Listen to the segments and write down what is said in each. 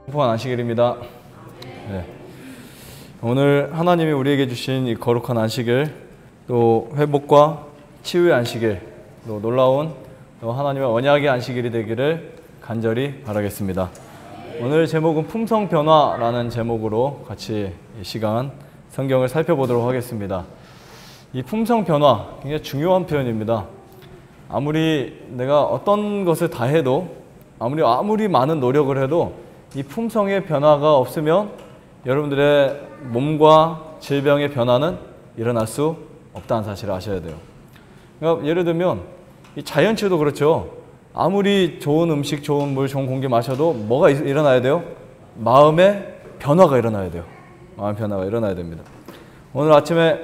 풍성한 안식일입니다. 네. 오늘 하나님이 우리에게 주신 이 거룩한 안식일, 또 회복과 치유의 안식일, 또 놀라운 또 하나님의 언약의 안식일이 되기를 간절히 바라겠습니다. 오늘 제목은 품성변화라는 제목으로 같이 이 시간 성경을 살펴보도록 하겠습니다. 이 품성변화 굉장히 중요한 표현입니다. 아무리 내가 어떤 것을 다 해도 아무리 많은 노력을 해도 이 품성의 변화가 없으면 여러분들의 몸과 질병의 변화는 일어날 수 없다는 사실을 아셔야 돼요. 그러니까 예를 들면 이 자연치유도 그렇죠. 아무리 좋은 음식, 좋은 물, 좋은 공기 마셔도 뭐가 일어나야 돼요? 마음의 변화가 일어나야 돼요. 마음 변화가 일어나야 됩니다. 오늘 아침에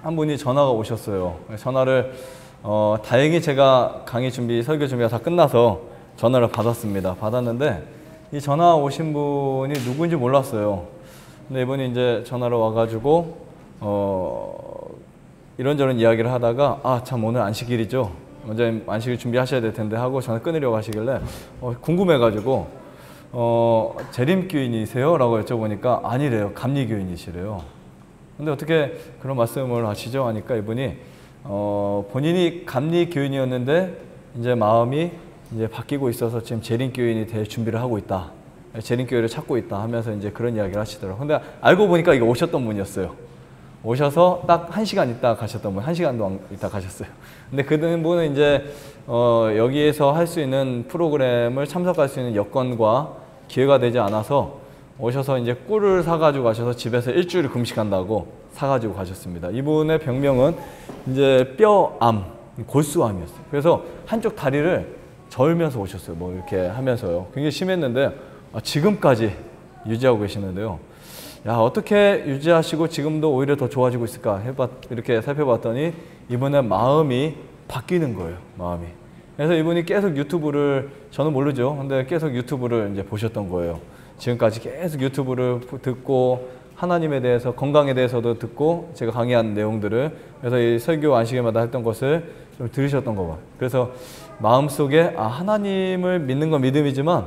한 분이 전화가 오셨어요. 전화를 다행히 제가 강의 준비, 설교 준비가 다 끝나서 전화를 받았습니다. 받았는데 이 전화 오신 분이 누구인지 몰랐어요. 근데 이분이 이제 전화로 와가지고 이런저런 이야기를 하다가 참 오늘 안식일이죠. 먼저 안식일 준비하셔야 될 텐데 하고 전화 끊으려고 하시길래 궁금해가지고 재림교인이세요? 라고 여쭤보니까 아니래요. 감리교인이시래요. 근데 어떻게 그런 말씀을 하시죠? 하니까 이분이 본인이 감리교인이었는데 이제 마음이 이제 바뀌고 있어서 지금 재림교인이 될 준비를 하고 있다. 재림교회를 찾고 있다 하면서 이제 그런 이야기를 하시더라고요. 근데 알고 보니까 이게 오셨던 분이었어요. 오셔서 딱 1시간 있다 가셨던 분, 1시간도 있다 가셨어요. 근데 그 분은 이제 여기에서 할 수 있는 프로그램을 참석할 수 있는 여건과 기회가 되지 않아서 오셔서 이제 꿀을 사가지고 가셔서 집에서 일주일 금식한다고 사가지고 가셨습니다. 이분의 병명은 이제 뼈암, 골수암이었어요. 그래서 한쪽 다리를 저으면서 오셨어요. 뭐 이렇게 하면서요. 굉장히 심했는데 지금까지 유지하고 계시는데요. 야, 어떻게 유지하시고 지금도 오히려 더 좋아지고 있을까 이렇게 살펴봤더니 이분의 마음이 바뀌는 거예요. 마음이. 그래서 이분이 계속 유튜브를, 저는 모르죠. 근데 계속 유튜브를 이제 보셨던 거예요. 지금까지 계속 유튜브를 듣고 하나님에 대해서, 건강에 대해서도 듣고 제가 강의한 내용들을, 그래서 이 설교 안식일마다 했던 것을 좀 들으셨던 거 봐요. 그래서 마음속에 하나님을 믿는 건 믿음이지만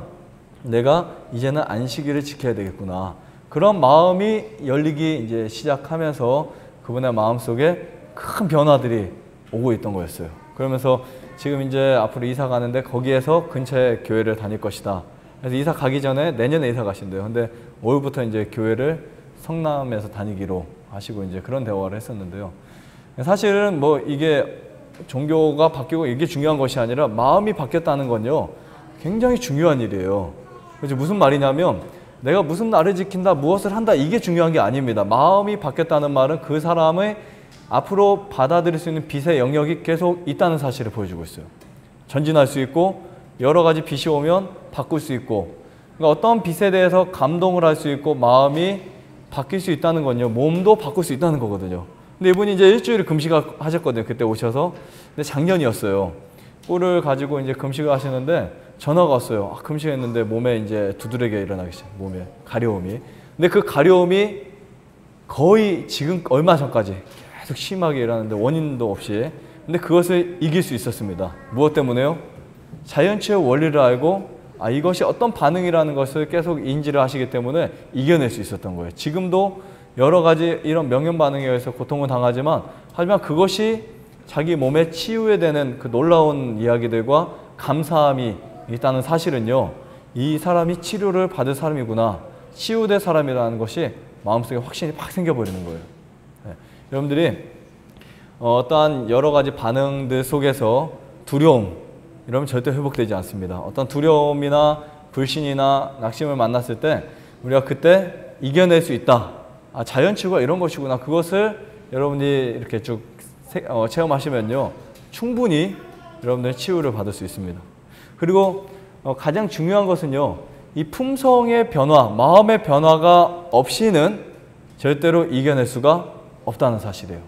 내가 이제는 안식일을 지켜야 되겠구나. 그런 마음이 열리기 이제 시작하면서 그분의 마음속에 큰 변화들이 오고 있던 거였어요. 그러면서 지금 이제 앞으로 이사 가는데 거기에서 근처에 교회를 다닐 것이다. 그래서 이사 가기 전에 내년에 이사 가신대요. 근데 올해부터 이제 교회를 성남에서 다니기로 하시고 이제 그런 대화를 했었는데요. 사실은 뭐 이게 종교가 바뀌고 이게 중요한 것이 아니라 마음이 바뀌었다는 건요, 굉장히 중요한 일이에요. 그래서 무슨 말이냐면 내가 무슨 날을 지킨다, 무엇을 한다, 이게 중요한 게 아닙니다. 마음이 바뀌었다는 말은 그 사람의 앞으로 받아들일 수 있는 빛의 영역이 계속 있다는 사실을 보여주고 있어요. 전진할 수 있고 여러 가지 빛이 오면 바꿀 수 있고, 그러니까 어떤 빛에 대해서 감동을 할 수 있고 마음이 바뀔 수 있다는 건요, 몸도 바꿀 수 있다는 거거든요. 근데 이분이 이제 일주일을 금식하셨거든요. 그때 오셔서. 근데 작년이었어요. 꿀을 가지고 이제 금식을 하시는데 전화가 왔어요. 금식했는데 몸에 이제 두드러기가 일어나기 시작. 몸에 가려움이. 근데 그 가려움이 거의 지금 얼마 전까지 계속 심하게 일어나는데 원인도 없이. 근데 그것을 이길 수 있었습니다. 무엇 때문에요? 자연치유 원리를 알고 이것이 어떤 반응이라는 것을 계속 인지를 하시기 때문에 이겨낼 수 있었던 거예요. 지금도 여러 가지 이런 명현 반응에 의해서 고통을 당하지만, 하지만 그것이 자기 몸에 치유에 되는 그 놀라운 이야기들과 감사함이 있다는 사실은요, 이 사람이 치료를 받을 사람이구나, 치유될 사람이라는 것이 마음속에 확신이 팍 생겨버리는 거예요. 네. 여러분들이 어떠한 여러 가지 반응들 속에서 두려움, 이러면 절대 회복되지 않습니다. 어떤 두려움이나 불신이나 낙심을 만났을 때 우리가 그때 이겨낼 수 있다. 자연치유가 이런 것이구나. 그것을 여러분이 이렇게 쭉 체험하시면요, 충분히 여러분들 치유를 받을 수 있습니다. 그리고 가장 중요한 것은요, 이 품성의 변화, 마음의 변화가 없이는 절대로 이겨낼 수가 없다는 사실이에요.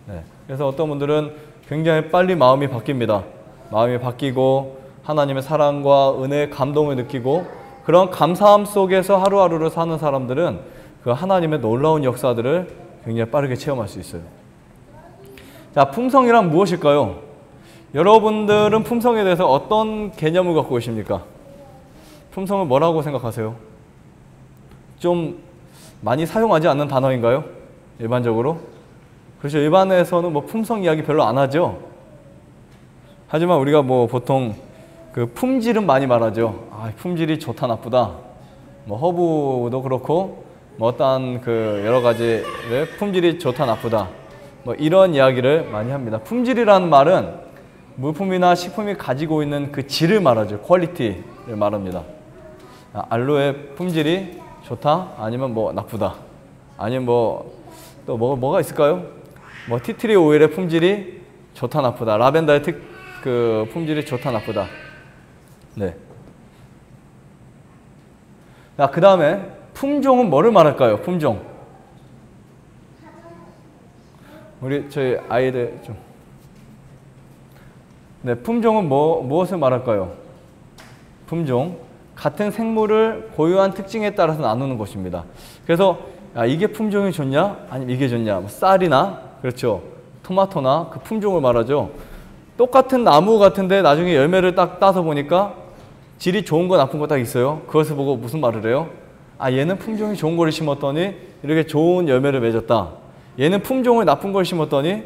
네. 그래서 어떤 분들은 굉장히 빨리 마음이 바뀝니다. 마음이 바뀌고 하나님의 사랑과 은혜의 감동을 느끼고 그런 감사함 속에서 하루하루를 사는 사람들은 그 하나님의 놀라운 역사들을 굉장히 빠르게 체험할 수 있어요. 자, 품성이란 무엇일까요? 여러분들은 품성에 대해서 어떤 개념을 갖고 계십니까? 품성을 뭐라고 생각하세요? 좀 많이 사용하지 않는 단어인가요? 일반적으로? 그렇죠. 일반에서는 뭐 품성 이야기 별로 안 하죠. 하지만 우리가 뭐 보통 그 품질은 많이 말하죠. 아, 품질이 좋다 나쁘다. 뭐 허브도 그렇고 뭐 어떤 그 여러 가지의 품질이 좋다 나쁘다. 뭐 이런 이야기를 많이 합니다. 품질이라는 말은 물품이나 식품이 가지고 있는 그 질을 말하죠. 퀄리티를 말합니다. 알로에 품질이 좋다? 아니면 뭐 나쁘다? 아니면 뭐 또 뭐가 있을까요? 뭐 티트리 오일의 품질이 좋다 나쁘다. 라벤더의 그 품질이 좋다 나쁘다. 네. 자, 그 다음에 품종은 뭐를 말할까요? 품종. 우리 저희 아이들 좀. 네, 품종은 무엇을 말할까요? 품종. 같은 생물을 고유한 특징에 따라서 나누는 것입니다. 그래서 이게 품종이 좋냐? 아니면 이게 좋냐? 뭐 쌀이나 그렇죠. 토마토나 그 품종을 말하죠. 똑같은 나무 같은데 나중에 열매를 딱 따서 보니까 질이 좋은 거 나쁜 거 딱 있어요. 그것을 보고 무슨 말을 해요? 아, 얘는 품종이 좋은 걸 심었더니 이렇게 좋은 열매를 맺었다. 얘는 품종을 나쁜 걸 심었더니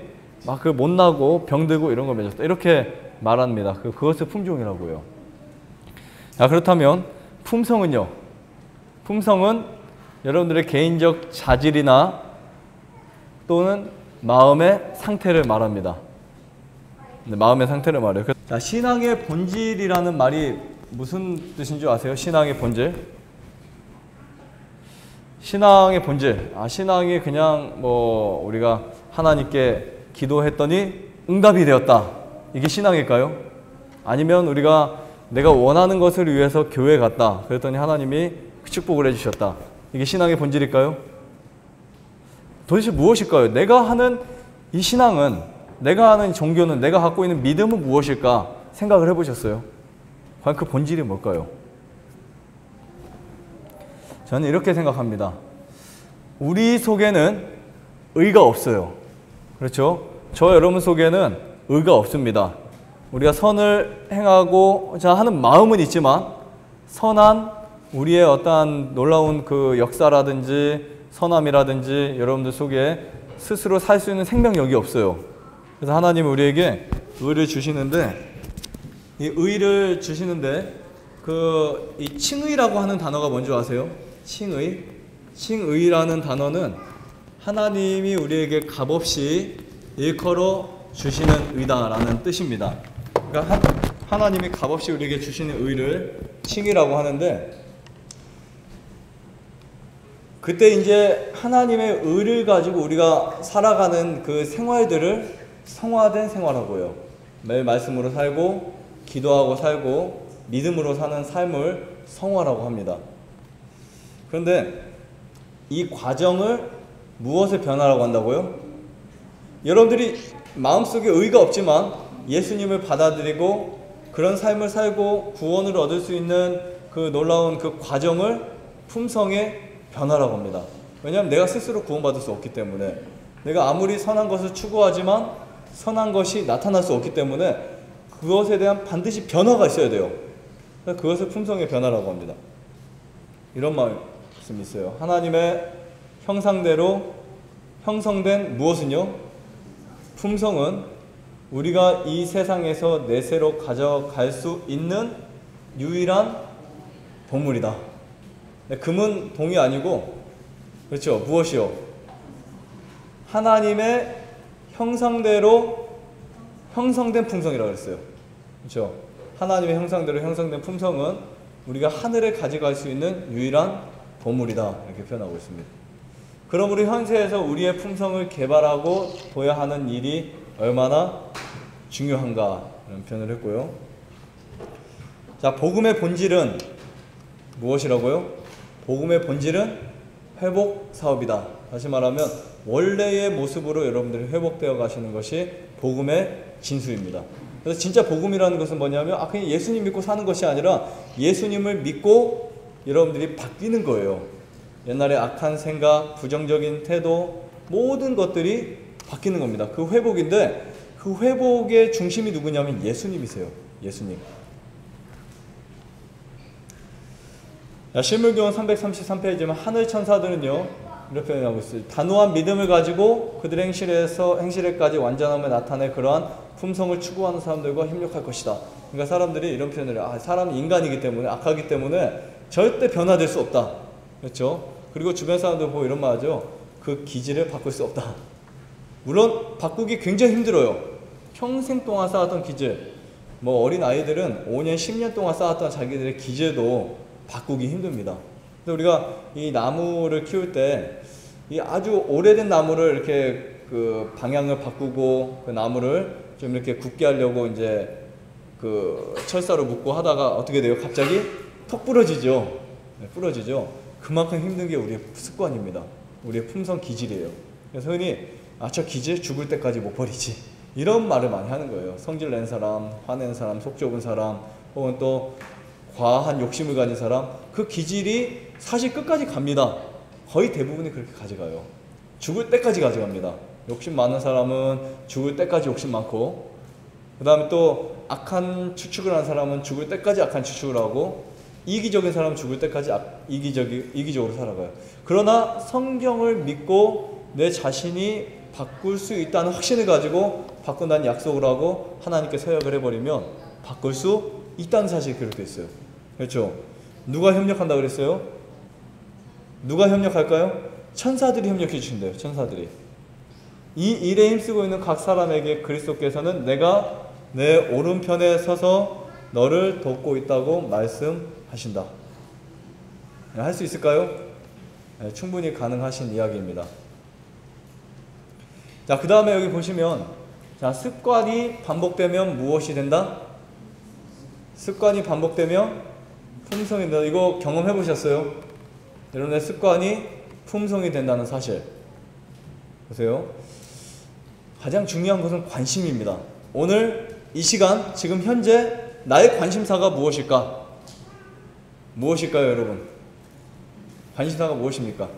막 그 못나고 병들고 이런 걸 맺었다. 이렇게 말합니다. 그것을 품종이라고 해요. 자, 그렇다면 품성은요? 품성은 여러분들의 개인적 자질이나 또는 마음의 상태를 말합니다. 네, 마음의 상태를 말해요. 자, 신앙의 본질이라는 말이 무슨 뜻인 줄 아세요? 신앙의 본질. 신앙의 본질. 신앙이 그냥 뭐 우리가 하나님께 기도했더니 응답이 되었다. 이게 신앙일까요? 아니면 우리가 내가 원하는 것을 위해서 교회 갔다. 그랬더니 하나님이 축복을 해주셨다. 이게 신앙의 본질일까요? 도대체 무엇일까요? 내가 하는 이 신앙은, 내가 하는 종교는, 내가 갖고 있는 믿음은 무엇일까 생각을 해보셨어요? 과연 그 본질이 뭘까요? 저는 이렇게 생각합니다. 우리 속에는 의가 없어요. 그렇죠? 저 여러분 속에는 의가 없습니다. 우리가 선을 행하고자 하는 마음은 있지만 선한 우리의 어떠한 놀라운 그 역사라든지 선함이라든지 여러분들 속에 스스로 살 수 있는 생명력이 없어요. 그래서 하나님은 우리에게 의를 주시는데, 이 의를 주시는데 이 칭의라고 하는 단어가 뭔지 아세요? 칭의. 칭의라는 단어는 하나님이 우리에게 값없이 일컬어 주시는 의다라는 뜻입니다. 그러니까 하나님이 값없이 우리에게 주시는 의를 칭의라고 하는데, 그때 이제 하나님의 의를 가지고 우리가 살아가는 그 생활들을 성화된 생활하고 해요. 매일 말씀으로 살고 기도하고 살고 믿음으로 사는 삶을 성화라고 합니다. 그런데 이 과정을 무엇을 변화라고 한다고요? 여러분들이 마음속에 의가 없지만 예수님을 받아들이고 그런 삶을 살고 구원을 얻을 수 있는 그 놀라운 그 과정을 품성의 변화라고 합니다. 왜냐하면 내가 스스로 구원받을 수 없기 때문에, 내가 아무리 선한 것을 추구하지만 선한 것이 나타날 수 없기 때문에 그것에 대한 반드시 변화가 있어야 돼요. 그것을 품성의 변화라고 합니다. 이런 말씀이 있어요. 하나님의 형상대로 형성된 무엇은요? 품성은 우리가 이 세상에서 내세로 가져갈 수 있는 유일한 보물이다. 금은 동이 아니고, 그렇죠? 무엇이요? 하나님의 형상대로 형성된 품성이라고 했어요. 그렇죠? 하나님의 형상대로 형성된 품성은 우리가 하늘에 가져갈 수 있는 유일한 보물이다. 이렇게 표현하고 있습니다. 그러므로 현세에서 우리의 품성을 개발하고 둬야 하는 일이 얼마나 중요한가 이런 표현을 했고요. 자, 복음의 본질은 무엇이라고요? 복음의 본질은 회복 사업이다. 다시 말하면 원래의 모습으로 여러분들이 회복되어 가시는 것이 복음의 진수입니다. 그래서 진짜 복음이라는 것은 뭐냐면 그냥 예수님 믿고 사는 것이 아니라 예수님을 믿고 여러분들이 바뀌는 거예요. 옛날에 악한 생각, 부정적인 태도, 모든 것들이 바뀌는 겁니다. 그 회복인데, 그 회복의 중심이 누구냐면 예수님이세요. 예수님. 자, 실물교훈 333페이지면 하늘 천사들은요 이렇게 표현하고 있어요. 단호한 믿음을 가지고 그들의 행실에까지 완전함을 나타내 그러한 품성을 추구하는 사람들과 협력할 것이다. 그러니까 사람들이 이런 표현을 해요. 사람이 인간이기 때문에, 악하기 때문에 절대 변화될 수 없다. 그렇죠? 그리고 주변 사람들 보고 이런 말 하죠. 그 기질을 바꿀 수 없다. 물론 바꾸기 굉장히 힘들어요. 평생 동안 쌓았던 기질, 뭐 어린 아이들은 5년, 10년 동안 쌓았던 자기들의 기질도 바꾸기 힘듭니다. 근데 우리가 이 나무를 키울 때 이 아주 오래된 나무를 이렇게 그 방향을 바꾸고 그 나무를 좀 이렇게 굳게 하려고 이제 그 철사로 묶고 하다가 어떻게 돼요? 갑자기 턱 부러지죠. 네, 부러지죠. 그만큼 힘든 게 우리의 습관입니다. 우리의 품성 기질이에요. 그래서 흔히 저 기질 죽을 때까지 못 버리지, 이런 말을 많이 하는 거예요. 성질 낸 사람, 화낸 사람, 속 좁은 사람, 혹은 또 과한 욕심을 가진 사람, 그 기질이 사실 끝까지 갑니다. 거의 대부분이 그렇게 가져가요. 죽을 때까지 가져갑니다. 욕심 많은 사람은 죽을 때까지 욕심 많고, 그 다음에 또 악한 추측을 하는 사람은 죽을 때까지 악한 추측을 하고, 이기적인 사람은 죽을 때까지 이기적으로 살아가요. 그러나 성경을 믿고 내 자신이 바꿀 수 있다는 확신을 가지고 바꾼다는 약속을 하고 하나님께 서약을 해버리면 바꿀 수 있다는 사실이 기록되어 있어요. 그렇죠? 누가 협력한다 그랬어요? 누가 협력할까요? 천사들이 협력해 주신대요. 천사들이. 이 일에 힘쓰고 있는 각 사람에게 그리스도께서는 내가 내 오른편에 서서 너를 돕고 있다고 말씀하신다. 할 수 있을까요? 네, 충분히 가능하신 이야기입니다. 자, 그 다음에 여기 보시면, 자, 습관이 반복되면 무엇이 된다? 습관이 반복되면 품성이 된다. 이거 경험해 보셨어요? 여러분의 습관이 품성이 된다는 사실. 보세요. 가장 중요한 것은 관심입니다. 오늘 이 시간, 지금 현재 나의 관심사가 무엇일까? 무엇일까요, 여러분? 관심사가 무엇입니까?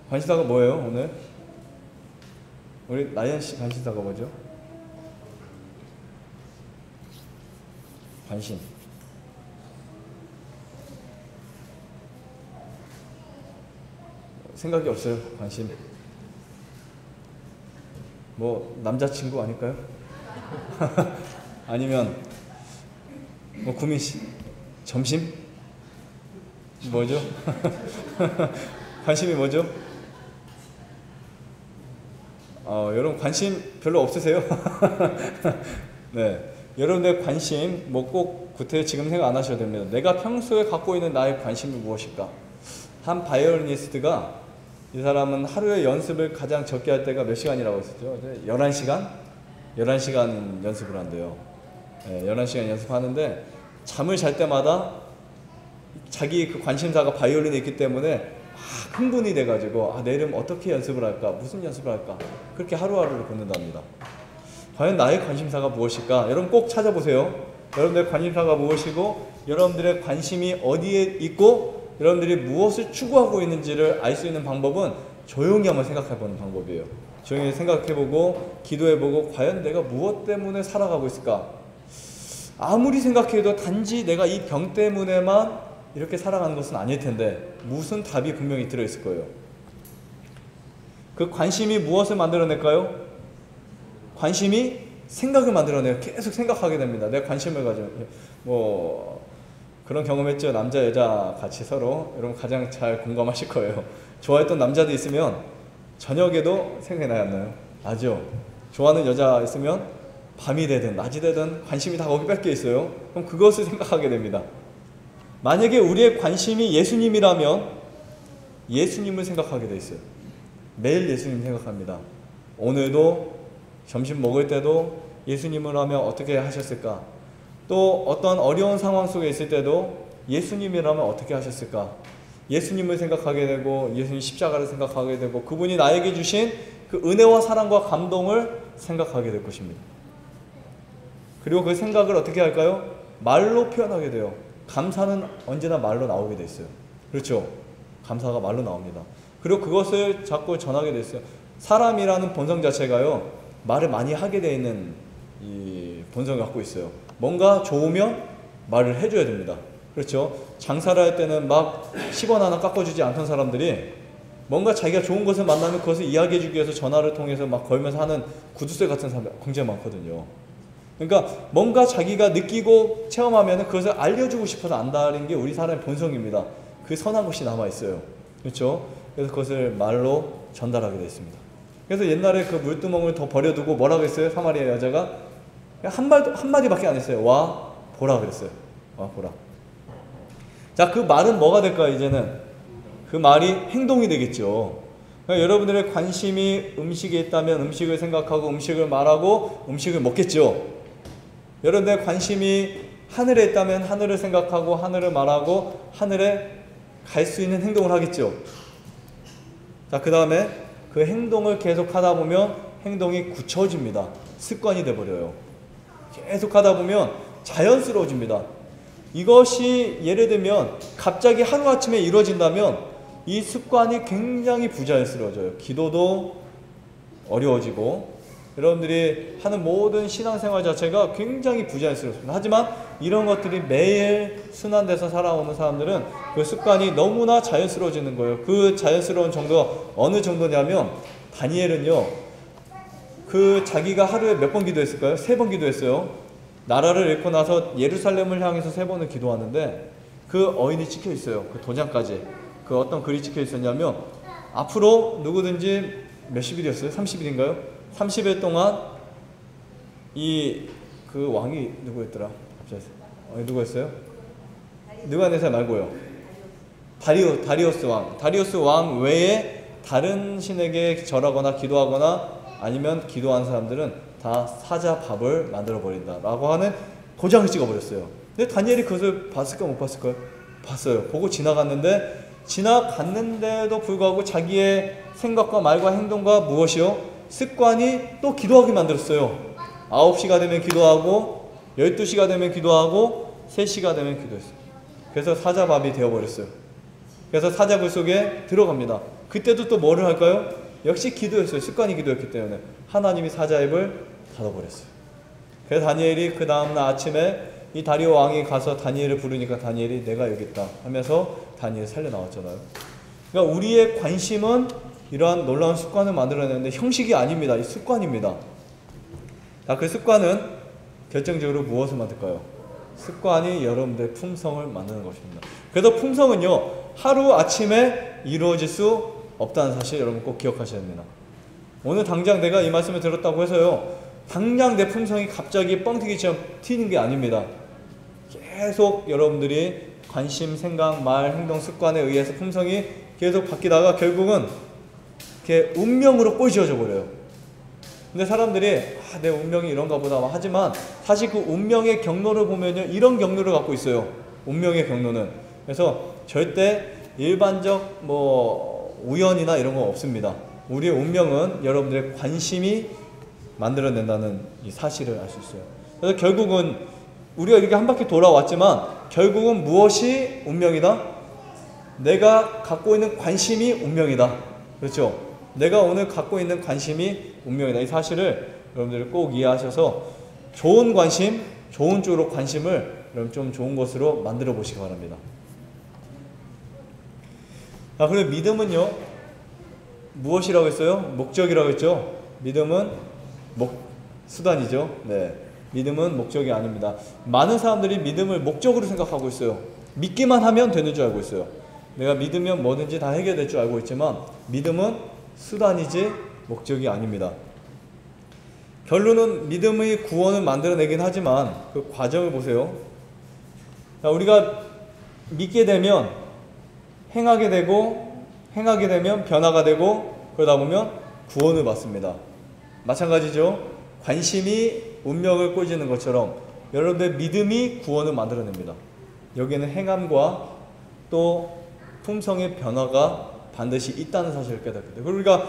관심사가 뭐예요, 오늘? 우리 나연 씨 관심사가 뭐죠? 관심. 생각이 없어요, 관심. 뭐 남자친구 아닐까요? 아니면 뭐 구민 씨 점심? 뭐죠? 관심이 뭐죠? 여러분 관심 별로 없으세요? 네, 여러분의 관심 뭐 꼭 구태 지금 생각 안 하셔도 됩니다. 내가 평소에 갖고 있는 나의 관심이 무엇일까? 한 바이올리니스트가, 이 사람은 하루에 연습을 가장 적게 할 때가 몇 시간이라고 했었죠? 11시간? 11시간 연습을 한대요. 네, 11시간 연습하는데 잠을 잘 때마다 자기 그 관심사가 바이올린에 있기 때문에 막 흥분이 돼가지고 내일은 어떻게 연습을 할까? 무슨 연습을 할까? 그렇게 하루하루를 보낸답니다. 과연 나의 관심사가 무엇일까? 여러분 꼭 찾아보세요. 여러분들의 관심사가 무엇이고 여러분들의 관심이 어디에 있고 여러분들이 무엇을 추구하고 있는지를 알 수 있는 방법은 조용히 한번 생각해보는 방법이에요. 조용히 생각해보고 기도해보고 과연 내가 무엇 때문에 살아가고 있을까? 아무리 생각해도 단지 내가 이 병 때문에만 이렇게 살아가는 것은 아닐 텐데 무슨 답이 분명히 들어있을 거예요. 그 관심이 무엇을 만들어낼까요? 관심이 생각을 만들어내요. 계속 생각하게 됩니다. 내가 관심을 가지고 뭐 그런 경험했죠. 남자 여자 같이 서로. 여러분 가장 잘 공감하실 거예요. 좋아했던 남자도 있으면 저녁에도 생각이 나지 않나요? 나죠. 좋아하는 여자 있으면 밤이 되든 낮이 되든 관심이 다 거기 뺏겨 있어요. 그럼 그것을 생각하게 됩니다. 만약에 우리의 관심이 예수님이라면 예수님을 생각하게 돼 있어요. 매일 예수님 생각합니다. 오늘도 점심 먹을 때도 예수님을 하면 어떻게 하셨을까? 또 어떤 어려운 상황 속에 있을 때도 예수님이라면 어떻게 하셨을까? 예수님을 생각하게 되고 예수님 십자가를 생각하게 되고 그분이 나에게 주신 그 은혜와 사랑과 감동을 생각하게 될 것입니다. 그리고 그 생각을 어떻게 할까요? 말로 표현하게 돼요. 감사는 언제나 말로 나오게 돼 있어요. 그렇죠? 감사가 말로 나옵니다. 그리고 그것을 자꾸 전하게 돼 있어요. 사람이라는 본성 자체가요, 말을 많이 하게 돼 있는 이 본성을 갖고 있어요. 뭔가 좋으면 말을 해줘야 됩니다. 그렇죠? 장사를 할 때는 막 10원 하나 깎아주지 않던 사람들이 뭔가 자기가 좋은 것을 만나면 그것을 이야기해주기 위해서 전화를 통해서 막 걸면서 하는 구두쇠 같은 사람들 굉장히 많거든요. 그러니까 뭔가 자기가 느끼고 체험하면 그것을 알려주고 싶어서 안다는 게 우리 사람의 본성입니다. 그 선한 것이 남아있어요. 그렇죠? 그래서 그것을 말로 전달하게 되어 있습니다. 그래서 옛날에 그 물두멍을 더 버려두고 뭐라고 했어요? 사마리아 여자가 한마디밖에 안 했어요. 와 보라 그랬어요. 와 보라. 자, 그 말은 뭐가 될까요? 이제는 그 말이 행동이 되겠죠. 그러니까 여러분들의 관심이 음식에 있다면 음식을 생각하고 음식을 말하고 음식을 먹겠죠. 여러분들의 관심이 하늘에 있다면 하늘을 생각하고 하늘을 말하고 하늘에 갈 수 있는 행동을 하겠죠. 자, 그 다음에 그 행동을 계속 하다 보면 행동이 굳혀집니다. 습관이 돼버려요. 계속 하다 보면 자연스러워집니다. 이것이 예를 들면 갑자기 하루아침에 이루어진다면 이 습관이 굉장히 부자연스러워져요. 기도도 어려워지고 여러분들이 하는 모든 신앙생활 자체가 굉장히 부자연스럽습니다. 하지만 이런 것들이 매일 순환돼서 살아오는 사람들은 그 습관이 너무나 자연스러워지는 거예요. 그 자연스러운 정도가 어느 정도냐면 다니엘은요, 그 자기가 하루에 몇 번 기도했을까요? 3번 기도했어요. 나라를 잃고 나서 예루살렘을 향해서 3번을 기도하는데 그 어인이 찍혀 있어요. 그 도장까지. 그 어떤 글이 찍혀 있었냐면 앞으로 누구든지 몇십 일이었어요? 30일인가요? 30일 동안 그 왕이 누구였더라? 누구였어요? 느부갓네살 말고요. 다리우스 왕. 다리우스 왕 외에 다른 신에게 절하거나 기도하거나 아니면 기도하는 사람들은 다 사자 밥을 만들어 버린다 라고 하는 도장을 찍어 버렸어요. 근데 다니엘이 그것을 봤을까 못 봤을까요? 봤어요. 보고 지나갔는데도 불구하고 자기의 생각과 말과 행동과 무엇이요? 습관이 또 기도하게 만들었어요. 9시가 되면 기도하고 12시가 되면 기도하고 3시가 되면 기도했어요. 그래서 사자밥이 되어버렸어요. 그래서 사자굴 속에 들어갑니다. 그때도 또 뭐를 할까요? 역시 기도했어요. 습관이 기도했기 때문에 하나님이 사자입을 닫아버렸어요. 그래서 다니엘이 그 다음날 아침에 이 다리오 왕이 가서 다니엘을 부르니까 다니엘이 내가 여기 있다 하면서 다니엘 살려 나왔잖아요. 그러니까 우리의 관심은 이러한 놀라운 습관을 만들어내는데 형식이 아닙니다. 이 습관입니다. 자, 그 습관은 결정적으로 무엇을 만들까요? 습관이 여러분들의 품성을 만드는 것입니다. 그래서 품성은요, 하루 아침에 이루어질 수 없다는 사실 여러분 꼭 기억하셔야 됩니다. 오늘 당장 내가 이 말씀을 들었다고 해서요, 당장 내 품성이 갑자기 뻥튀기처럼 튀는 게 아닙니다. 계속 여러분들이 관심, 생각, 말, 행동, 습관에 의해서 품성이 계속 바뀌다가 결국은 이렇게 운명으로 꼴지어져 버려요. 근데 사람들이 내 운명이 이런가 보다 하지만 사실 그 운명의 경로를 보면요, 이런 경로를 갖고 있어요. 운명의 경로는. 그래서 절대 일반적 우연이나 이런 거 없습니다. 우리의 운명은 여러분들의 관심이 만들어낸다는 이 사실을 알 수 있어요. 그래서 결국은 우리가 이렇게 한 바퀴 돌아왔지만 결국은 무엇이 운명이다? 내가 갖고 있는 관심이 운명이다. 그렇죠? 내가 오늘 갖고 있는 관심이 운명이다. 이 사실을 여러분들 꼭 이해하셔서 좋은 관심, 좋은 쪽으로 관심을 여러분 좀 좋은 것으로 만들어 보시기 바랍니다. 그리고 믿음은요, 무엇이라고 했어요? 목적이라고 했죠? 믿음은 수단이죠. 네. 믿음은 목적이 아닙니다. 많은 사람들이 믿음을 목적으로 생각하고 있어요. 믿기만 하면 되는 줄 알고 있어요. 내가 믿으면 뭐든지 다 해결될 줄 알고 있지만 믿음은 수단이지 목적이 아닙니다. 결론은 믿음의 구원을 만들어내긴 하지만 그 과정을 보세요. 우리가 믿게 되면 행하게 되면 변화가 되고 그러다 보면 구원을 받습니다. 마찬가지죠. 관심이 운명을 꼴지는 것처럼 여러분의 믿음이 구원을 만들어냅니다. 여기에는 행함과 또 품성의 변화가 반드시 있다는 사실을 깨닫게 돼요. 그러니까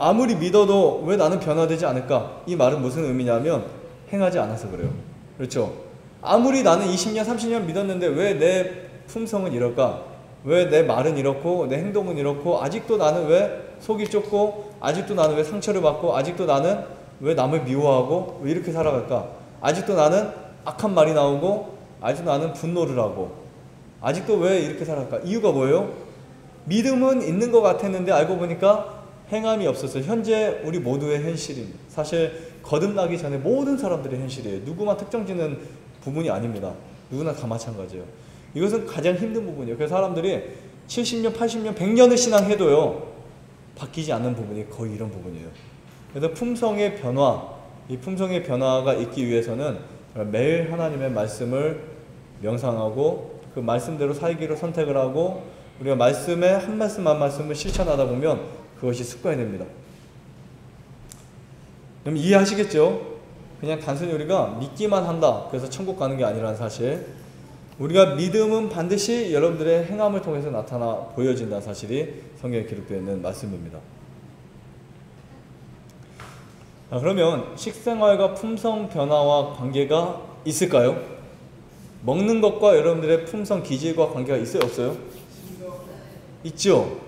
아무리 믿어도 왜 나는 변화되지 않을까? 이 말은 무슨 의미냐면 행하지 않아서 그래요. 그렇죠? 아무리 나는 20년, 30년 믿었는데 왜 내 품성은 이럴까? 왜 내 말은 이렇고 내 행동은 이렇고 아직도 나는 왜 속이 좁고 아직도 나는 왜 상처를 받고 아직도 나는 왜 남을 미워하고 왜 이렇게 살아갈까? 아직도 나는 악한 말이 나오고 아직도 나는 분노를 하고 아직도 왜 이렇게 살아갈까? 이유가 뭐예요? 믿음은 있는 것 같았는데 알고 보니까 행함이 없어서 현재 우리 모두의 현실입니다. 사실 거듭나기 전에 모든 사람들의 현실이에요. 누구만 특정짓는 부분이 아닙니다. 누구나 다 마찬가지예요. 이것은 가장 힘든 부분이에요. 그래서 사람들이 70년, 80년, 100년을 신앙해도요 바뀌지 않는 부분이 거의 이런 부분이에요. 그래서 품성의 변화, 이 품성의 변화가 있기 위해서는 매일 하나님의 말씀을 명상하고 그 말씀대로 살기로 선택을 하고 우리가 말씀의 한 말씀 한 말씀을 실천하다 보면 그것이 습관이 됩니다. 그럼 이해하시겠죠? 그냥 단순히 우리가 믿기만 한다 그래서 천국 가는 게 아니라는 사실, 우리가 믿음은 반드시 여러분들의 행함을 통해서 나타나 보여진다는 사실이 성경에 기록되어 있는 말씀입니다. 자, 그러면 식생활과 품성 변화와 관계가 있을까요? 먹는 것과 여러분들의 품성 기질과 관계가 있어요? 없어요? 있죠.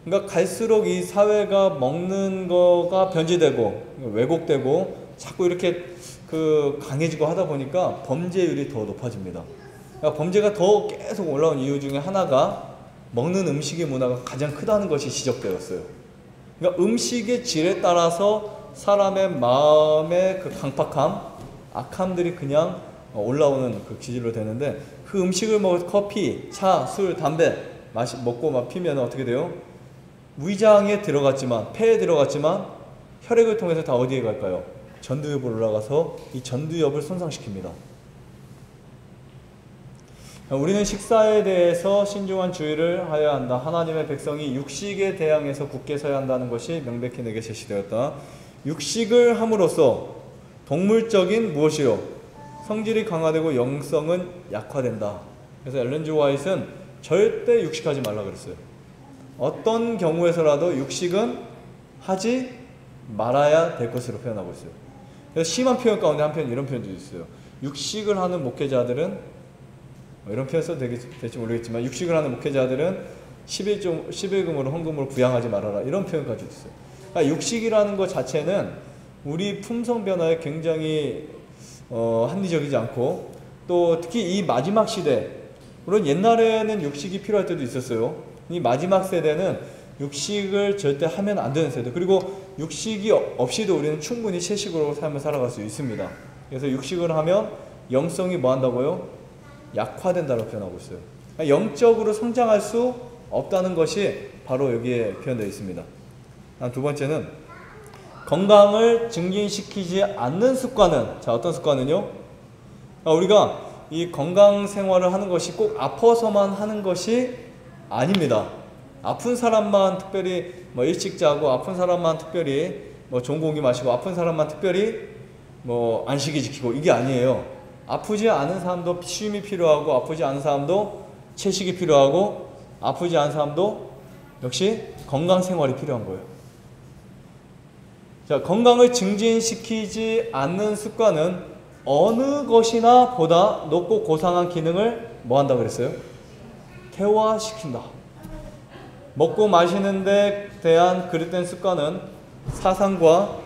그러니까 갈수록 이 사회가 먹는 거가 변질되고 왜곡되고 자꾸 이렇게 강해지고 하다 보니까 범죄율이 더 높아집니다. 그러니까 범죄가 더 계속 올라온 이유 중에 하나가 먹는 음식의 문화가 가장 크다는 것이 지적되었어요. 그러니까 음식의 질에 따라서 사람의 마음의 그 강팍함, 악함들이 그냥 올라오는 그 기질로 되는데, 그 음식을 먹어서 커피, 차, 술, 담배 먹고 막 피면 어떻게 돼요? 위장에 들어갔지만, 폐에 들어갔지만 혈액을 통해서 다 어디에 갈까요? 전두엽으로 올라가서 이 전두엽을 손상시킵니다. 우리는 식사에 대해서 신중한 주의를 하여야 한다. 하나님의 백성이 육식에 대항해서 굳게 서야 한다는 것이 명백히 내게 제시되었다. 육식을 함으로써 동물적인 무엇이요? 성질이 강화되고 영성은 약화된다. 그래서 엘렌 G. 화이트는 절대 육식하지 말라 그랬어요. 어떤 경우에서라도 육식은 하지 말아야 될 것으로 표현하고 있어요. 그래서 심한 표현 가운데 한편 이런 표현도 있어요. 육식을 하는 목회자들은, 이런 표현 써도 될지 모르겠지만, 육식을 하는 목회자들은 11금으로 헌금으로 부양하지 말아라, 이런 표현까지 있어요. 그러니까 육식이라는 것 자체는 우리 품성 변화에 굉장히 합리적이지 않고, 또 특히 이 마지막 시대, 물론 옛날에는 육식이 필요할 때도 있었어요. 이 마지막 세대는 육식을 절대 하면 안 되는 세대, 그리고 육식이 없이도 우리는 충분히 채식으로 삶을 살아갈 수 있습니다. 그래서 육식을 하면 영성이 뭐 한다고요? 약화된다고 표현하고 있어요. 그러니까 영적으로 성장할 수 없다는 것이 바로 여기에 표현되어 있습니다. 두 번째는 건강을 증진시키지 않는 습관은, 자, 어떤 습관은요? 우리가 이 건강 생활을 하는 것이 꼭 아파서만 하는 것이 아닙니다. 아픈 사람만 특별히 일찍 자고, 아픈 사람만 특별히 좋은 공기 마시고, 아픈 사람만 특별히 안식이 지키고, 이게 아니에요. 아프지 않은 사람도 쉼이 필요하고, 아프지 않은 사람도 채식이 필요하고, 아프지 않은 사람도 역시 건강 생활이 필요한 거예요. 자, 건강을 증진시키지 않는 습관은 어느 것이나 보다 높고 고상한 기능을 뭐 한다 그랬어요? 퇴화시킨다. 먹고 마시는 데 대한 그릇된 습관은 사상과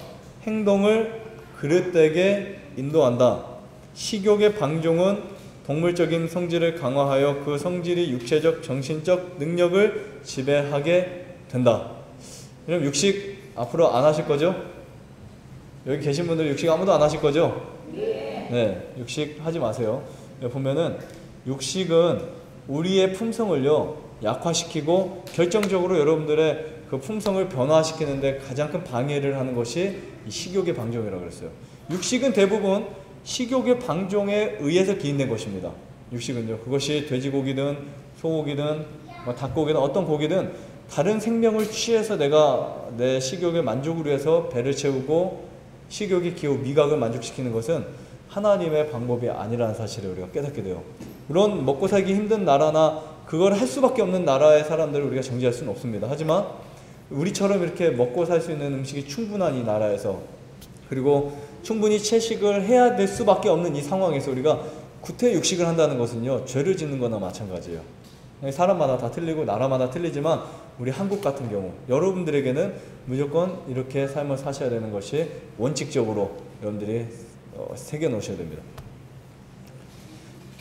행동을 그릇되게 인도한다. 식욕의 방종은 동물적인 성질을 강화하여 그 성질이 육체적, 정신적 능력을 지배하게 된다. 그럼 육식 앞으로 안 하실 거죠? 여기 계신 분들 육식 아무도 안 하실 거죠? 네, 육식 하지 마세요. 보면은 육식은 우리의 품성을요 약화시키고 결정적으로 여러분들의 그 품성을 변화시키는데 가장 큰 방해를 하는 것이 이 식욕의 방종이라고 그랬어요. 육식은 대부분 식욕의 방종에 의해서 기인된 것입니다. 육식은요, 그것이 돼지고기든 소고기든 닭고기든 어떤 고기든 다른 생명을 취해서 내가 내 식욕의 만족을 위해서 배를 채우고 식욕의 기호 미각을 만족시키는 것은 하나님의 방법이 아니라는 사실을 우리가 깨닫게 돼요. 물론 먹고 살기 힘든 나라나 그걸 할 수밖에 없는 나라의 사람들을 우리가 정죄할 수는 없습니다. 하지만 우리처럼 이렇게 먹고 살 수 있는 음식이 충분한 이 나라에서, 그리고 충분히 채식을 해야 될 수밖에 없는 이 상황에서 우리가 구태 육식을 한다는 것은요 죄를 짓는 거나 마찬가지예요. 사람마다 다 틀리고 나라마다 틀리지만 우리 한국 같은 경우 여러분들에게는 무조건 이렇게 삶을 사셔야 되는 것이 원칙적으로 여러분들이 새겨 놓으셔야 됩니다.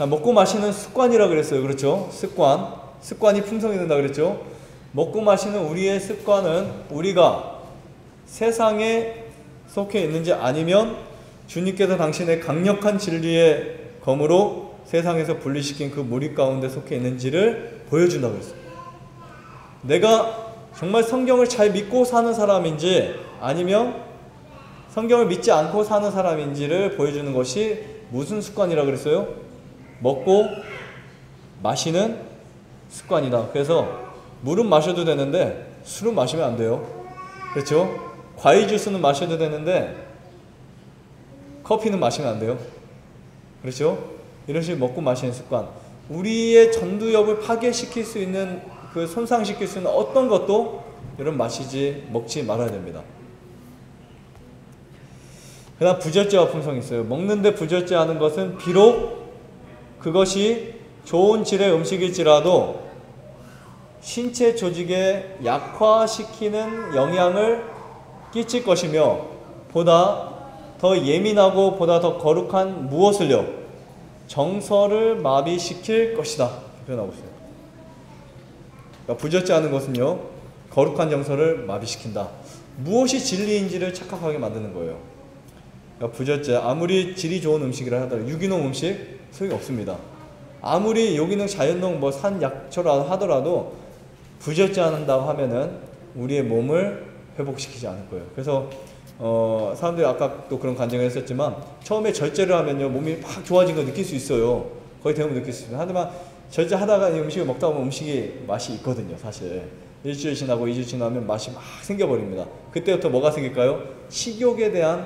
먹고 마시는 습관이라 그랬어요. 그렇죠? 습관이 품성이 된다 그랬죠? 먹고 마시는 우리의 습관은 우리가 세상에 속해 있는지 아니면 주님께서 당신의 강력한 진리의 검으로 세상에서 분리시킨 그 무리 가운데 속해 있는지를 보여준다고 그랬어요. 내가 정말 성경을 잘 믿고 사는 사람인지 아니면 성경을 믿지 않고 사는 사람인지를 보여주는 것이 무슨 습관이라 그랬어요? 먹고 마시는 습관이다. 그래서 물은 마셔도 되는데 술은 마시면 안 돼요. 그렇죠? 과일 주스는 마셔도 되는데 커피는 마시면 안 돼요. 그렇죠? 이런 식으로 먹고 마시는 습관, 우리의 전두엽을 파괴시킬 수 있는, 그 손상시킬 수 있는 어떤 것도 여러분 먹지 말아야 됩니다. 그 다음 부절제와 품성이 있어요. 먹는데 부절제하는 것은 비록 그것이 좋은 질의 음식일지라도 신체 조직에 약화시키는 영향을 끼칠 것이며 보다 더 예민하고 보다 더 거룩한 무엇을요? 정서를 마비시킬 것이다. 표현하고 있어요. 그러니까 부절제하는 것은요, 거룩한 정서를 마비시킨다. 무엇이 진리인지를 착각하게 만드는 거예요. 그러니까 부절제, 아무리 질이 좋은 음식이라 하더라도 유기농 음식 소용이 없습니다. 아무리 유기농 자연농 뭐 산약초라 하더라도 부절제한다고 하면은 우리의 몸을 회복시키지 않을 거예요. 그래서 사람들이 아까 또 그런 간증을 했었지만 처음에 절제를 하면요 몸이 막 좋아진 거 느낄 수 있어요. 거의 대부분 느낄 수 있어요. 하지만 절제하다가 이 음식을 먹다 보면 음식이 맛이 있거든요. 사실 일주일 지나고 2주 지나면 맛이 막 생겨버립니다. 그때부터 뭐가 생길까요? 식욕에 대한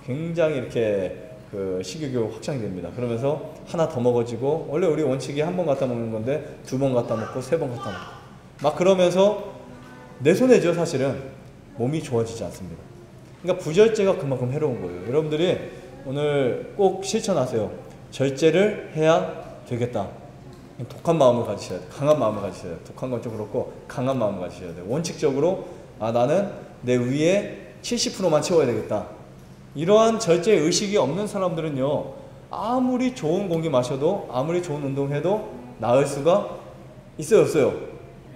굉장히 이렇게 그 식욕이 확장이 됩니다. 그러면서 하나 더 먹어지고, 원래 우리 원칙이 한 번 갖다 먹는 건데 2번 갖다 먹고 3번 갖다 먹고 막 그러면서 내 손해죠. 사실은 몸이 좋아지지 않습니다. 그러니까 부절제가 그만큼 해로운 거예요. 여러분들이 오늘 꼭 실천하세요. 절제를 해야 되겠다. 독한 마음을 가지셔야 돼요. 강한 마음을 가지셔야 돼요. 독한 건 좀 그렇고 강한 마음을 가지셔야 돼요. 원칙적으로 나는 내 위에 70%만 채워야 되겠다. 이러한 절제 의식이 없는 사람들은요, 아무리 좋은 공기 마셔도, 아무리 좋은 운동해도 나을 수가 있어요, 없어요?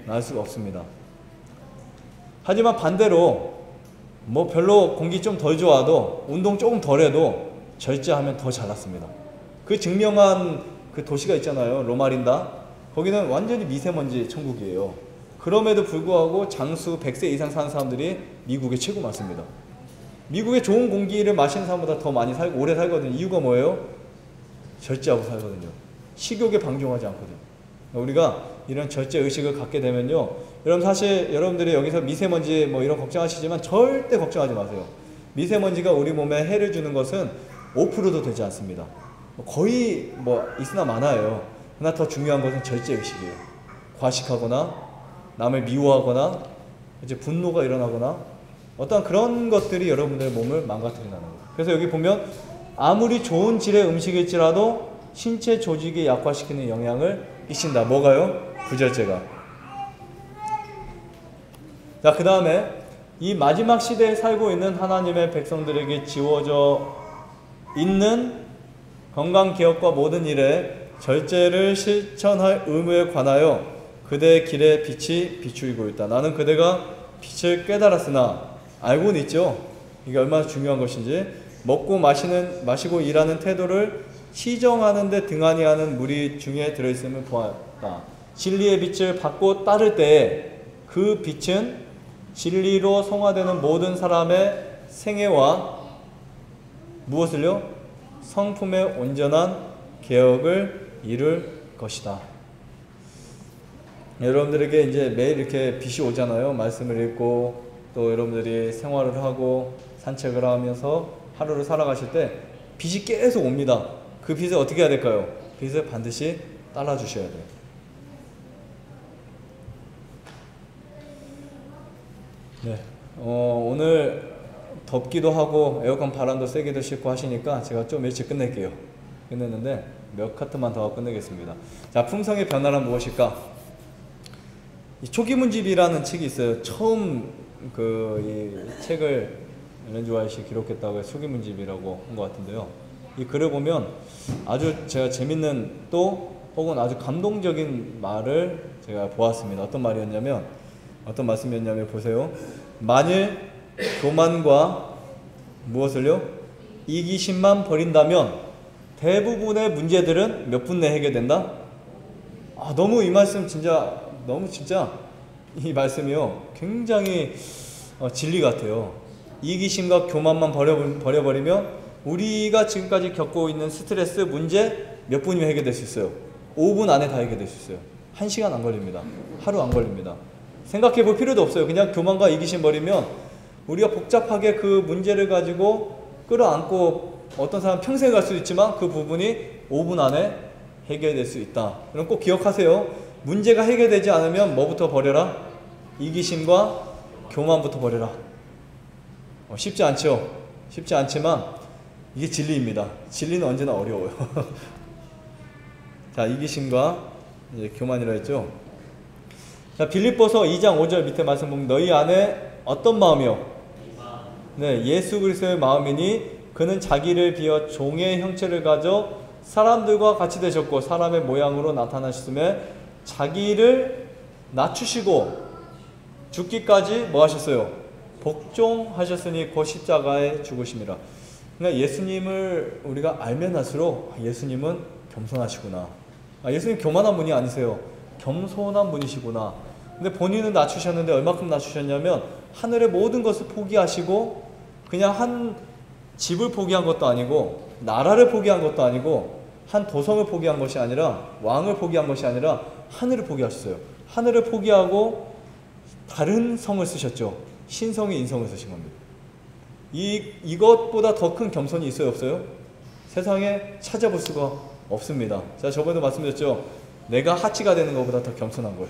나을 수가 없습니다. 하지만 반대로 뭐 별로 공기 좀 덜 좋아도 운동 조금 덜 해도 절제하면 더 잘났습니다. 그 증명한 그 도시가 있잖아요. 로마린다. 거기는 완전히 미세먼지 천국이에요. 그럼에도 불구하고 장수 100세 이상 사는 사람들이 미국에 최고 많습니다. 미국의 좋은 공기를 마시는 사람보다 더 많이 살고 오래 살거든요. 이유가 뭐예요? 절제하고 살거든요. 식욕에 방종하지 않거든요. 우리가 이런 절제 의식을 갖게 되면요, 여러분 사실 여러분들이 여기서 미세먼지 뭐 이런 걱정하시지만 절대 걱정하지 마세요. 미세먼지가 우리 몸에 해를 주는 것은 5%도 되지 않습니다. 거의 뭐 있으나 마나요. 그러나 더 중요한 것은 절제 의식이에요. 과식하거나 남을 미워하거나 이제 분노가 일어나거나 어떤 그런 것들이 여러분들의 몸을 망가뜨린다는 거예요. 그래서 여기 보면 아무리 좋은 질의 음식일지라도 신체 조직에 약화시키는 영향을 끼친다. 뭐가요? 부절제가. 자, 그 다음에 이 마지막 시대에 살고 있는 하나님의 백성들에게 지워져 있는 건강개혁과 모든 일에 절제를 실천할 의무에 관하여 그대의 길에 빛이 비추이고 있다. 나는 그대가 빛을 깨달았으나 알고는 있죠. 이게 얼마나 중요한 것인지. 먹고 마시고 일하는 태도를 시정하는 데 등한히 하는 무리 중에 들어있음을 보았다. 진리의 빛을 받고 따를 때 그 빛은 진리로 성화되는 모든 사람의 생애와 무엇을요? 성품의 온전한 개혁을 이룰 것이다. 여러분들에게 이제 매일 이렇게 빛이 오잖아요. 말씀을 읽고 또 여러분들이 생활을 하고 산책을 하면서 하루를 살아가실 때 빛이 계속 옵니다. 그 빛을 어떻게 해야 될까요? 빛을 반드시 따라주셔야 돼요. 네, 오늘 덥기도 하고 에어컨 바람도 세게도 싣고 하시니까 제가 좀 일찍 끝낼게요. 끝냈는데 몇 카트만 더 끝내겠습니다. 자, 품성의 변화란 무엇일까? 이 초기문집이라는 책이 있어요. 처음 이 책을 엘렌 지 화이트가 기록했다고 해서 초기문집이라고 한 것 같은데요. 이 글을 보면 아주 제가 재밌는 또 혹은 아주 감동적인 말을 제가 보았습니다. 어떤 말이었냐면, 어떤 말씀이었냐면 보세요. 만일 교만과 무엇을요? 이기심만 버린다면 대부분의 문제들은 몇 분 내에 해결된다? 너무 이 말씀 진짜 이 말씀이요 굉장히 진리 같아요. 이기심과 교만만 버려버리면 우리가 지금까지 겪고 있는 스트레스 문제 몇 분이면 해결될 수 있어요? 5분 안에 다 해결될 수 있어요. 1시간 안 걸립니다. 하루 안 걸립니다. 생각해 볼 필요도 없어요. 그냥 교만과 이기심 버리면 우리가 복잡하게 그 문제를 가지고 끌어안고 어떤 사람 평생 갈 수도 있지만 그 부분이 5분 안에 해결될 수 있다. 그럼 꼭 기억하세요. 문제가 해결되지 않으면 뭐부터 버려라? 이기심과 교만부터 버려라. 쉽지 않죠? 쉽지 않지만 이게 진리입니다. 진리는 언제나 어려워요. 자, 이기심과 이제 교만이라 했죠. 자, 빌립보서 2장 5절 밑에 말씀 보면 너희 안에 어떤 마음이요? 네, 예수 그리스도의 마음이니 그는 자기를 비어 종의 형체를 가져 사람들과 같이 되셨고 사람의 모양으로 나타나셨음에 자기를 낮추시고 죽기까지 뭐 하셨어요? 복종하셨으니 곧 십자가에 죽으심이라. 그러니까 예수님을 우리가 알면 할수록 예수님은 겸손하시구나. 예수님 교만한 분이 아니세요. 겸손한 분이시구나. 근데 본인은 낮추셨는데 얼마큼 낮추셨냐면 하늘의 모든 것을 포기하시고 그냥 한 집을 포기한 것도 아니고 나라를 포기한 것도 아니고 한 도성을 포기한 것이 아니라 왕을 포기한 것이 아니라 하늘을 포기하셨어요. 하늘을 포기하고 다른 성을 쓰셨죠. 신성의 인성을 쓰신 겁니다. 이것보다 더 큰 겸손이 있어요, 없어요? 세상에 찾아볼 수가 없습니다. 제가 저번에도 말씀드렸죠. 내가 하치가 되는 것보다 더 겸손한 거예요.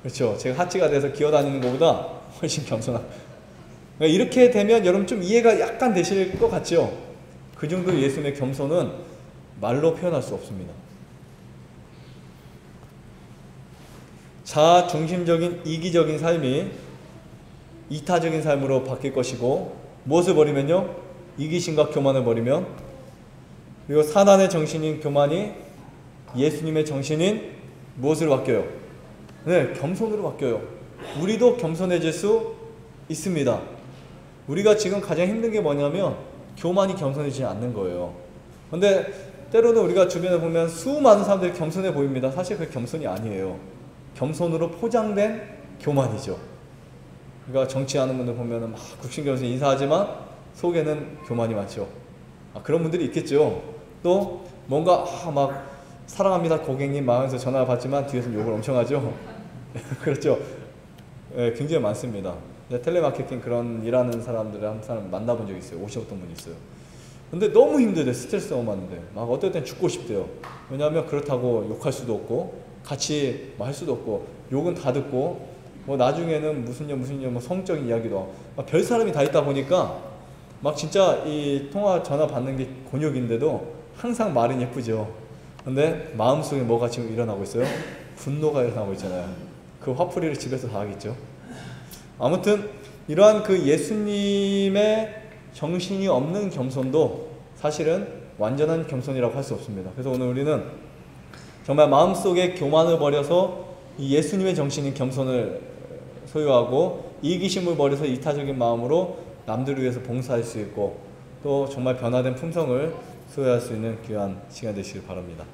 그렇죠. 제가 하치가 돼서 기어다니는 것보다 훨씬 겸손한. 이렇게 되면 여러분 좀 이해가 약간 되실 것 같죠? 그 정도 예수님의 겸손은 말로 표현할 수 없습니다. 자아 중심적인 이기적인 삶이 이타적인 삶으로 바뀔 것이고 무엇을 버리면요? 이기심과 교만을 버리면 그리고 사단의 정신인 교만이 예수님의 정신인 무엇으로 바뀌어요? 네, 겸손으로 바뀌어요. 우리도 겸손해질 수 있습니다. 우리가 지금 가장 힘든 게 뭐냐면 교만이 겸손해지지 않는 거예요. 근데 때로는 우리가 주변에 보면 수많은 사람들이 겸손해 보입니다. 사실 그게 겸손이 아니에요. 겸손으로 포장된 교만이죠. 그러니까 정치하는 분들 보면 막 국신경에서 인사하지만 속에는 교만이 많죠. 그런 분들이 있겠죠. 또 뭔가 막 사랑합니다 고객님 마음에서 전화를 받지만 뒤에서 욕을 엄청 하죠. 그렇죠. 네, 굉장히 많습니다. 텔레마케팅 그런 일하는 사람들을 한 사람 만나본 적이 있어요. 오셨던 분이 있어요. 근데 너무 힘들대. 스트레스 너무 많은데 막 어떨 땐 죽고 싶대요. 왜냐하면 그렇다고 욕할 수도 없고 같이 뭐 할 수도 없고 욕은 다 듣고 뭐 나중에는 무슨 뭐 성적인 이야기도 하고 막 별 사람이 다 있다 보니까 막 진짜 이 통화 전화 받는 게 곤욕인데도 항상 말은 예쁘죠. 근데 마음속에 뭐가 지금 일어나고 있어요? 분노가 일어나고 있잖아요. 그 화풀이를 집에서 다 하겠죠. 아무튼 이러한 그 예수님의 정신이 없는 겸손도 사실은 완전한 겸손이라고 할 수 없습니다. 그래서 오늘 우리는 정말 마음속에 교만을 버려서 이 예수님의 정신인 겸손을 소유하고 이기심을 버려서 이타적인 마음으로 남들을 위해서 봉사할 수 있고 또 정말 변화된 품성을 소유할 수 있는 귀한 시간 되시길 바랍니다.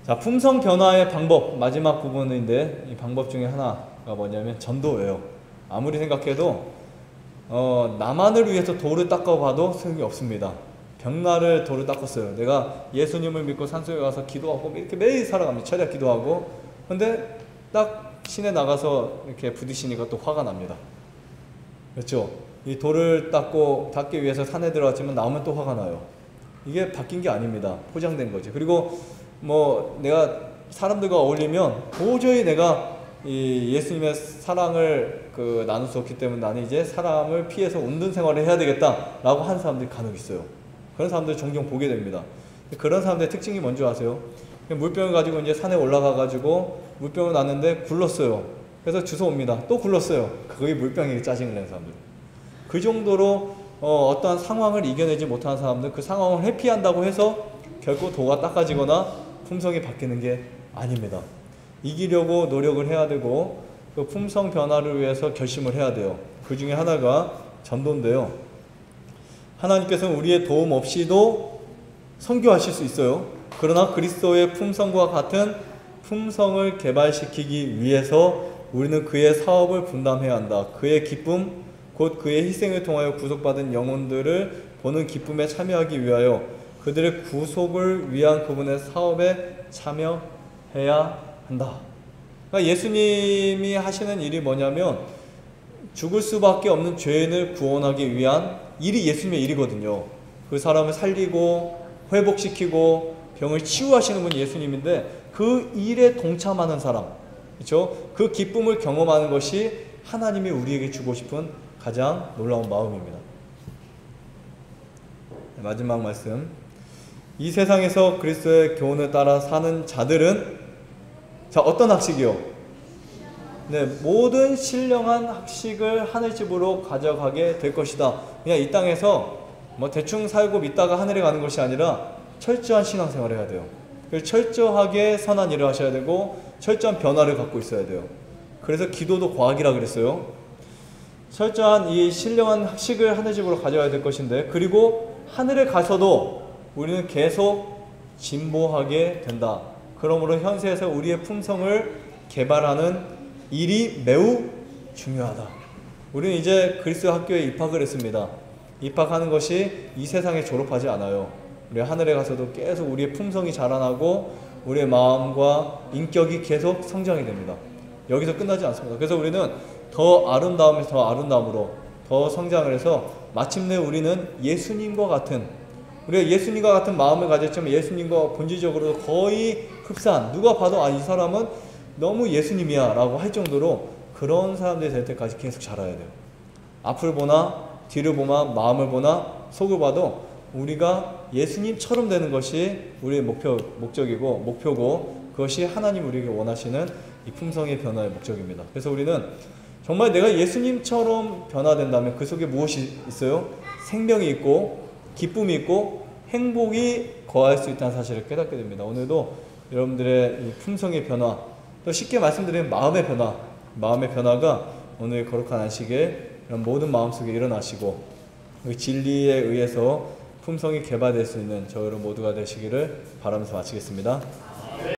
자, 품성 변화의 방법 마지막 부분인데 이 방법 중에 하나가 뭐냐면 전도예요. 아무리 생각해도 나만을 위해서 돌을 닦아봐도 소용이 없습니다. 벽난을 돌을 닦았어요. 내가 예수님을 믿고 산속에 가서 기도하고 이렇게 매일 살아갑니다. 철야 기도하고. 근데 딱 시내 나가서 이렇게 부딪히니까 또 화가 납니다. 그렇죠? 이 돌을 닦기 위해서 산에 들어갔지만 나오면 또 화가 나요. 이게 바뀐 게 아닙니다. 포장된 거지. 그리고 뭐 내가 사람들과 어울리면 도저히 내가 이 예수님의 사랑을 나눌 수 없기 때문에 나는 이제 사람을 피해서 운동 생활을 해야 되겠다라고 하는 사람들이 간혹 있어요. 그런 사람들 종종 보게 됩니다. 그런 사람들의 특징이 뭔지 아세요? 물병을 가지고 이제 산에 올라가 가지고 물병을 놨는데 굴렀어요. 그래서 주워 옵니다. 또 굴렀어요. 그게 물병에 짜증을 내는 사람들. 그 정도로 어떠한 상황을 이겨내지 못하는 사람들, 그 상황을 회피한다고 해서 결코 도가 닦아지거나 품성이 바뀌는 게 아닙니다. 이기려고 노력을 해야 되고 그 품성 변화를 위해서 결심을 해야 돼요. 그 중에 하나가 전도인데요. 하나님께서는 우리의 도움 없이도 선교하실 수 있어요. 그러나 그리스도의 품성과 같은 품성을 개발시키기 위해서 우리는 그의 사업을 분담해야 한다. 그의 기쁨, 곧 그의 희생을 통하여 구속받은 영혼들을 보는 기쁨에 참여하기 위하여 그들의 구속을 위한 그분의 사업에 참여해야 한다. 그러니까 예수님이 하시는 일이 뭐냐면 죽을 수밖에 없는 죄인을 구원하기 위한 일이 예수님의 일이거든요. 그 사람을 살리고 회복시키고 병을 치유하시는 분이 예수님인데 그 일에 동참하는 사람, 그렇죠? 그 기쁨을 경험하는 것이 하나님이 우리에게 주고 싶은 가장 놀라운 마음입니다. 마지막 말씀. 이 세상에서 그리스도의 교훈을 따라 사는 자들은 자, 어떤 학식이요? 네, 모든 신령한 학식을 하늘집으로 가져가게 될 것이다. 그냥 이 땅에서 뭐 대충 살고 믿다가 하늘에 가는 것이 아니라 철저한 신앙생활을 해야 돼요. 철저하게 선한 일을 하셔야 되고 철저한 변화를 갖고 있어야 돼요. 그래서 기도도 과학이라 그랬어요. 철저한 이 신령한 학식을 하늘집으로 가져가야 될 것인데, 그리고 하늘에 가서도 우리는 계속 진보하게 된다. 그러므로 현세에서 우리의 품성을 개발하는 일이 매우 중요하다. 우리는 이제 그리스도 학교에 입학을 했습니다. 입학하는 것이 이 세상에 졸업하지 않아요. 우리 하늘에 가서도 계속 우리의 품성이 자라나고 우리의 마음과 인격이 계속 성장이 됩니다. 여기서 끝나지 않습니다. 그래서 우리는 더 아름다움에서 더 아름다움으로 더 성장을 해서 마침내 우리는 예수님과 같은, 우리가 예수님과 같은 마음을 가졌지만 예수님과 본질적으로 거의 흡사한, 누가 봐도 이 사람은 너무 예수님이야 라고 할 정도로 그런 사람들이 될 때까지 계속 자라야 돼요. 앞을 보나 뒤를 보나 마음을 보나 속을 봐도 우리가 예수님처럼 되는 것이 우리의 목적이고 목표고, 그것이 하나님 우리에게 원하시는 이 품성의 변화의 목적입니다. 그래서 우리는 정말 내가 예수님처럼 변화된다면 그 속에 무엇이 있어요? 생명이 있고 기쁨이 있고 행복이 거할 수 있다는 사실을 깨닫게 됩니다. 오늘도 여러분들의 이 품성의 변화, 또 쉽게 말씀드리면 마음의 변화가 오늘 거룩한 안식에 모든 마음속에 일어나시고 그 진리에 의해서 품성이 개발될 수 있는 저 여러분 모두가 되시기를 바라면서 마치겠습니다.